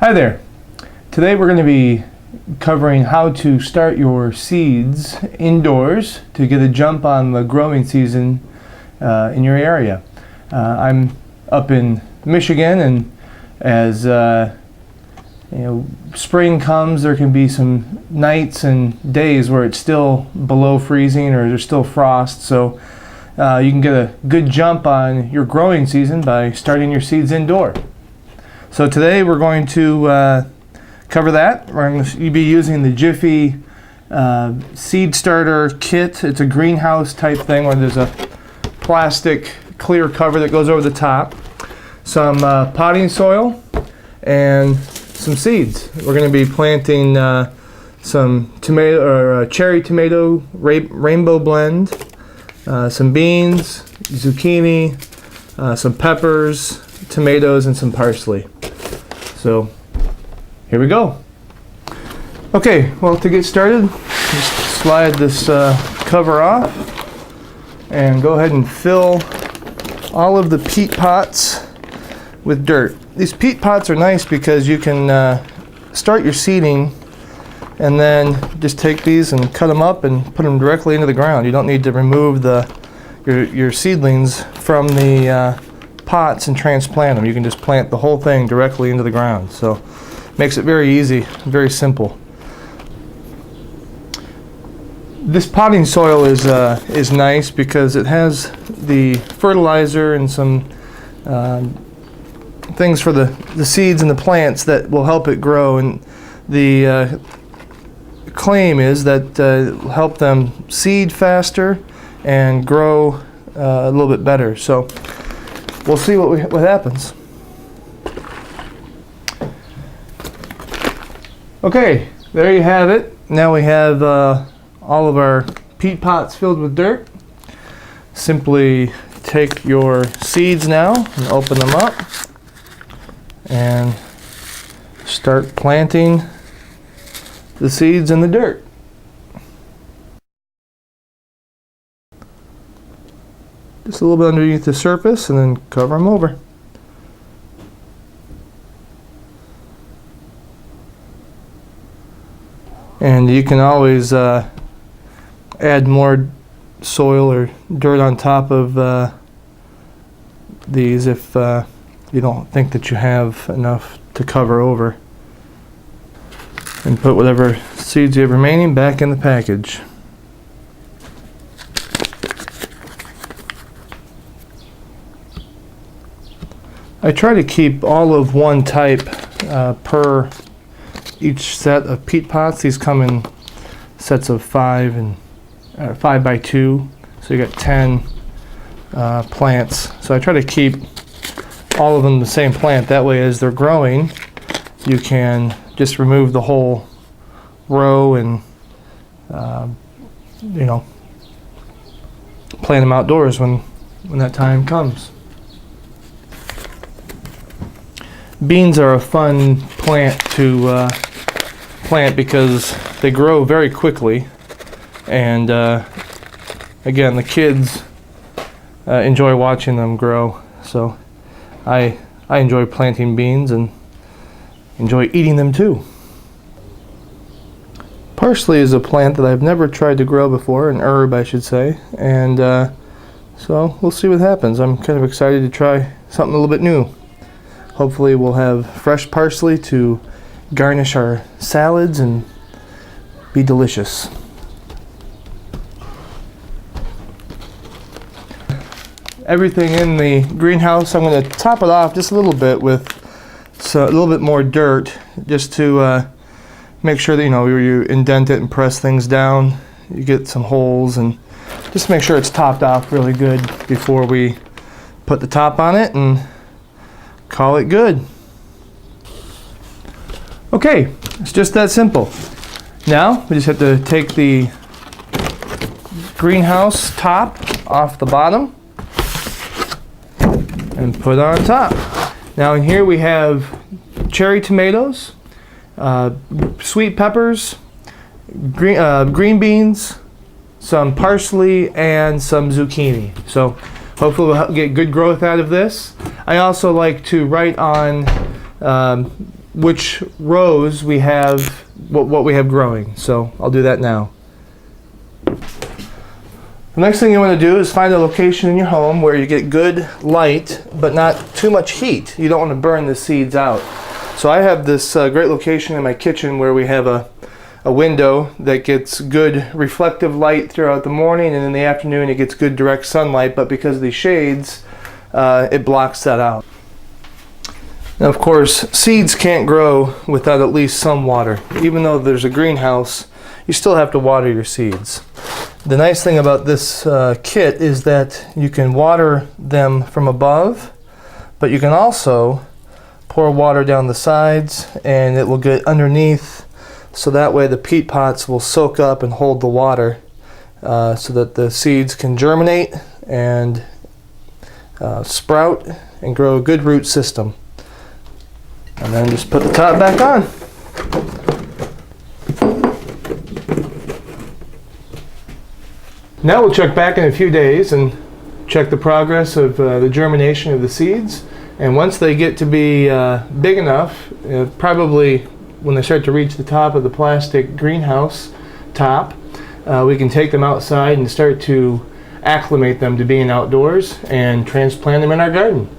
Hi there. Today we're going to be covering how to start your seeds indoors to get a jump on the growing season in your area. I'm up in Michigan, and as spring comes, there can be some nights and days where it's still below freezing or there's still frost. So you can get a good jump on your growing season by starting your seeds indoor. So today we're going to cover that. We're going to be using the Jiffy seed starter kit. It's a greenhouse type thing where there's a plastic clear cover that goes over the top, some potting soil, and some seeds. We're going to be planting some tomato or cherry tomato rainbow blend, some beans, zucchini, some peppers, tomatoes, and some parsley. So here we go. Okay, well, to get started, just slide this cover off and go ahead and fill all of the peat pots with dirt. These peat pots are nice because you can start your seeding and then just take these and cut them up and put them directly into the ground. You don't need to remove your seedlings from the pots and transplant them. You can just plant the whole thing directly into the ground. So makes it very easy, very simple. This potting soil is nice because it has the fertilizer and some things for the seeds and the plants that will help it grow. And the claim is that it'll help them seed faster and grow a little bit better. So we'll see what happens. Okay, there you have it. Now we have all of our peat pots filled with dirt. Simply take your seeds now and open them up and start planting the seeds in the dirt. Just a little bit underneath the surface and then cover them over. And you can always add more soil or dirt on top of these if you don't think that you have enough to cover over. And put whatever seeds you have remaining back in the package. I try to keep all of one type per each set of peat pots. These come in sets of 5 and 5 by 2, so you got 10 plants. So I try to keep all of them the same plant. That way, as they're growing, you can just remove the whole row and plant them outdoors when that time comes. Beans are a fun plant to plant because they grow very quickly, and again, the kids enjoy watching them grow. So I enjoy planting beans and enjoy eating them too. Parsley is a plant that I've never tried to grow before, an herb I should say, and so we'll see what happens. I'm kind of excited to try something a little bit new. Hopefully we'll have fresh parsley to garnish our salads and be delicious. Everything in the greenhouse, I'm going to top it off just a little bit with a little bit more dirt, just to make sure that you indent it and press things down. You get some holes, and just make sure it's topped off really good before we put the top on it and call it good. Okay, it's just that simple. Now we just have to take the greenhouse top off the bottom and put on top. Now in here we have cherry tomatoes, sweet peppers, green beans, some parsley, and some zucchini. So hopefully we'll get good growth out of this. I also like to write on which rows we have, what we have growing. So I'll do that now. The next thing you want to do is find a location in your home where you get good light, but not too much heat. You don't want to burn the seeds out. So I have this great location in my kitchen where we have a window that gets good reflective light throughout the morning, and in the afternoon it gets good direct sunlight, but because of these shades, it blocks that out. Now, of course, seeds can't grow without at least some water. Even though there's a greenhouse, you still have to water your seeds. The nice thing about this kit is that you can water them from above, but you can also pour water down the sides and it will get underneath, so that way the peat pots will soak up and hold the water so that the seeds can germinate and sprout and grow a good root system. And then just put the top back on. Now we'll check back in a few days and check the progress of the germination of the seeds. And once they get to be big enough, probably when they start to reach the top of the plastic greenhouse top, we can take them outside and start to acclimate them to being outdoors and transplant them in our garden.